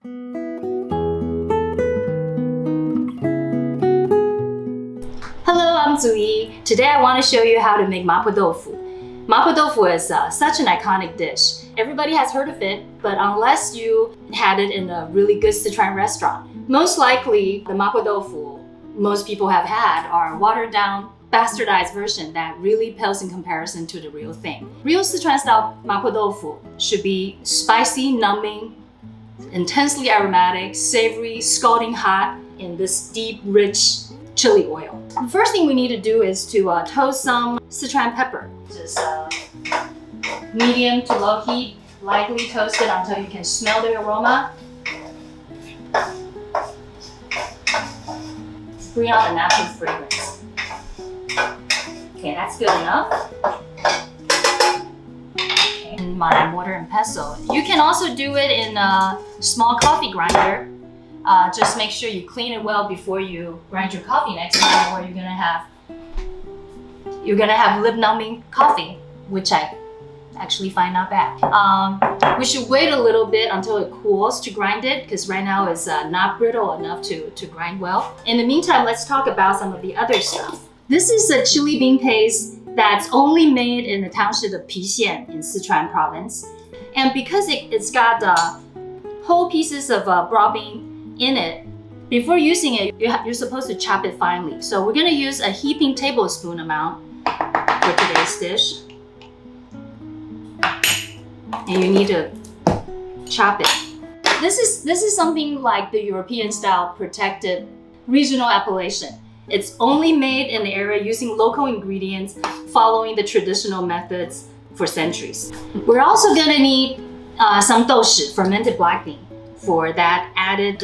Hello, I'm Zuyi. Today I want to show you how to make Mapo Tofu. Mapo Tofu is such an iconic dish. Everybody has heard of it, but unless you had it in a really good Sichuan restaurant, most likely the Mapo Tofu most people have had are watered down, bastardized version that really pales in comparison to the real thing. Real Sichuan style Mapo Tofu should be spicy, numbing, intensely aromatic, savory, scalding hot in this deep, rich chili oil. The first thing we need to do is to toast some Sichuan pepper. Just medium to low heat, lightly toast it until you can smell the aroma. Bring out the natural fragrance. Okay, that's good enough. Okay. In my mortar and pestle. You can also do it in a small coffee grinder. Just make sure you clean it well before you grind your coffee next time, or you're gonna have lip-numbing coffee, which I actually find not bad. We should wait a little bit until it cools to grind it, because right now it's not brittle enough to grind well. In the meantime, let's talk about some of the other stuff. This is a chili bean paste that's only made in the township of Pixian in Sichuan province. And because it's got whole pieces of broad bean in it, before using it, you're supposed to chop it finely. So we're gonna use a heaping tablespoon amount for today's dish. And you need to chop it. This is something like the European style protected regional appellation. It's only made in the area using local ingredients, following the traditional methods for centuries. We're also gonna need some doushi, fermented black bean, for that added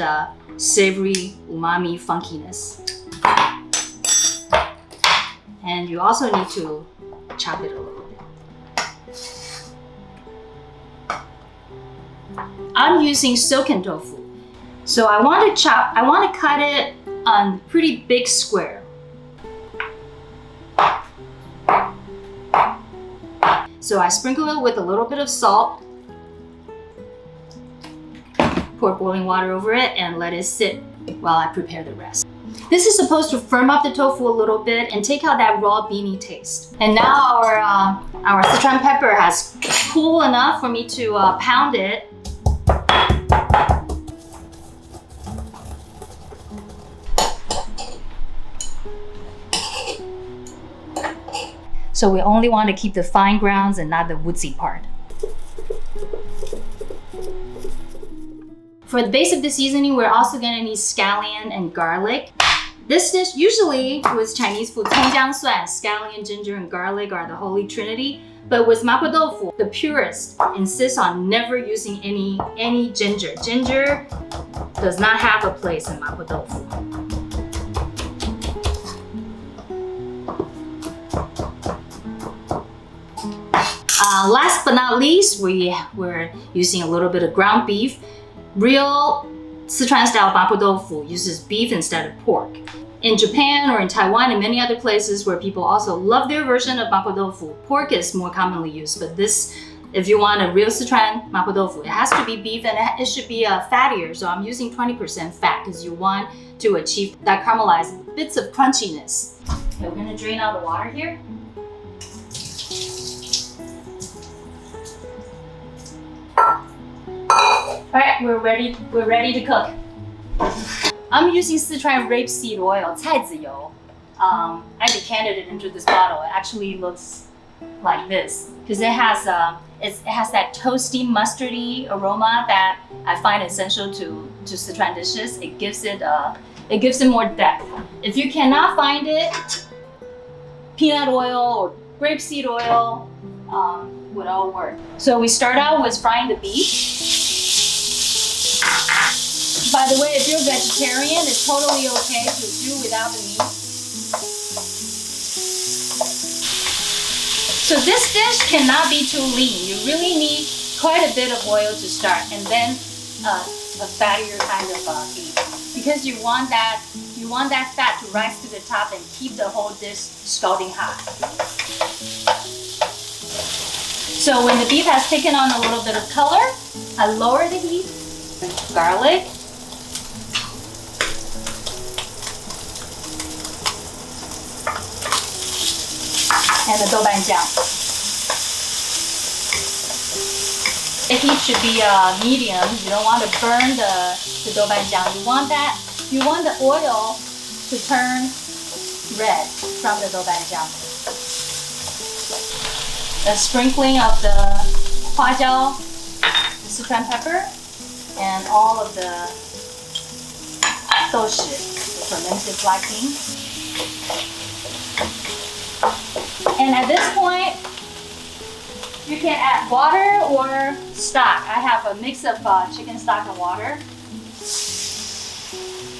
savory umami funkiness. And you also need to chop it a little bit. I'm using silken tofu. So I want to cut it on pretty big square. So I sprinkle it with a little bit of salt, pour boiling water over it, and let it sit while I prepare the rest. This is supposed to firm up the tofu a little bit and take out that raw beany taste. And now our Sichuan pepper has cooled enough for me to pound it. So we only want to keep the fine grounds and not the woodsy part. For the base of the seasoning, we're also gonna need scallion and garlic. This dish, usually with Chinese food, 葱姜蒜, scallion, ginger, and garlic are the holy trinity. But with Mapo Tofu, the purists insist on never using any ginger. Ginger does not have a place in Mapo Tofu. Last but not least, we're using a little bit of ground beef. Real Sichuan style Mapo Tofu uses beef instead of pork. In Japan or in Taiwan and many other places where people also love their version of Mapo Tofu, pork is more commonly used. But this, if you want a real Sichuan Mapo Tofu, it has to be beef and it should be fattier. So I'm using 20% fat because you want to achieve that caramelized bits of crunchiness. Okay, we're gonna drain out the water here. All right, we're ready to cook. I'm using Sichuan rapeseed oil, 菜籽油. I decanted it into this bottle. It actually looks like this because it has that toasty, mustardy aroma that I find essential to Sichuan dishes. It gives it more depth. If you cannot find it, peanut oil or grapeseed oil would all work. So we start out with frying the beef. By the way, if you're a vegetarian, it's totally okay to do without the meat. So this dish cannot be too lean. You really need quite a bit of oil to start, and then a fattier kind of beef, because you want that fat to rise to the top and keep the whole dish scalding hot. So when the beef has taken on a little bit of color, I lower the heat. garlic. And the douban jiang. The heat should be medium. You don't want to burn the douban jiang. You want the oil to turn red from the douban jiang. A sprinkling of the huajiao, the Sichuan pepper, and all of the doushi, the fermented black bean. And at this point, you can add water or stock. I have a mix of chicken stock and water.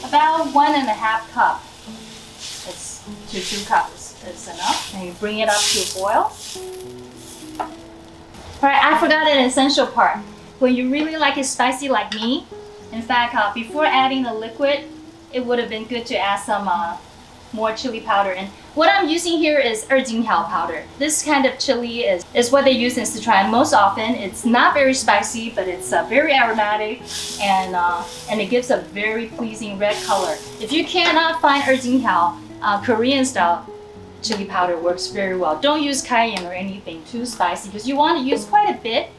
About 1.5 cup. It's to 2 cups. It's enough. And you bring it up to a boil. Alright, I forgot an essential part. When you really like it spicy like me, in fact, before adding the liquid, it would have been good to add some more chili powder. And what I'm using here is Erjingtiao powder. This kind of chili is what they use in Sichuan most often. It's not very spicy, but it's very aromatic and it gives a very pleasing red color. If you cannot find Erjingtiao, Korean style chili powder works very well. Don't use cayenne or anything too spicy because you want to use quite a bit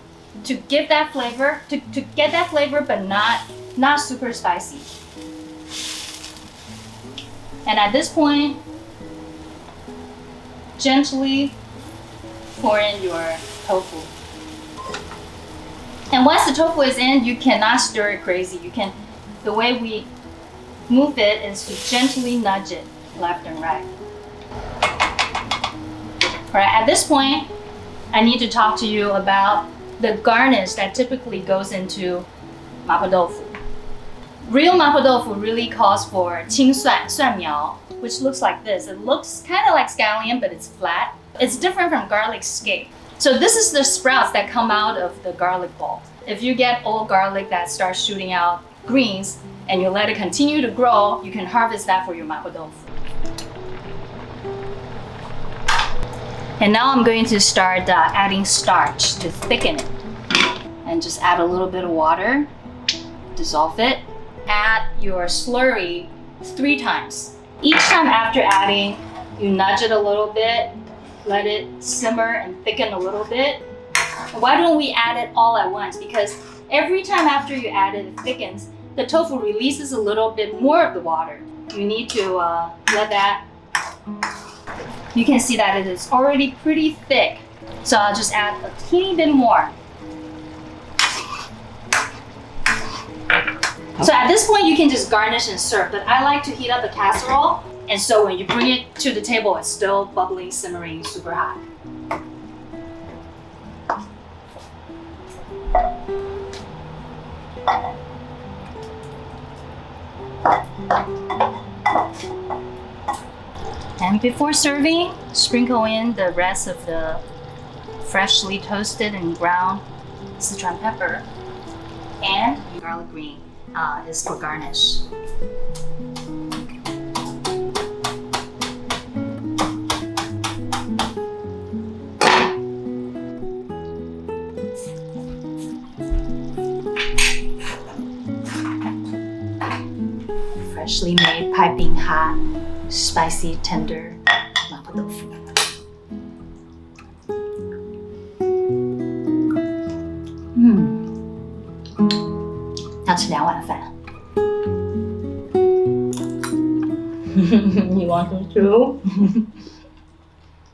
to give that flavor, to get that flavor, but not super spicy. And at this point, gently pour in your tofu. And once the tofu is in, you cannot stir it crazy. The way we move it is to gently nudge it left and right. Alright, at this point, I need to talk to you about the garnish that typically goes into mapo tofu. Real mapo tofu really calls for 青蒜, 蒜苗, which looks like this. It looks kind of like scallion, but it's flat. It's different from garlic scape. So this is the sprouts that come out of the garlic bulb. If you get old garlic that starts shooting out greens and you let it continue to grow, you can harvest that for your mapo tofu. And now I'm going to start adding starch to thicken it. And just add a little bit of water, dissolve it. Add your slurry 3 times. Each time after adding, you nudge it a little bit, let it simmer and thicken a little bit. Why don't we add it all at once? Because every time after you add it, it thickens, the tofu releases a little bit more of the water. You need to let that. You can see that it is already pretty thick. So I'll just add a teeny bit more. So at this point, you can just garnish and serve, but I like to heat up the casserole. And so when you bring it to the table, it's still bubbling, simmering, super hot. And before serving, sprinkle in the rest of the freshly toasted and ground Sichuan pepper, and garlic green is for garnish. Freshly made, piping hot, spicy, tender mapo tofu. 要吃2碗饭。You want some too?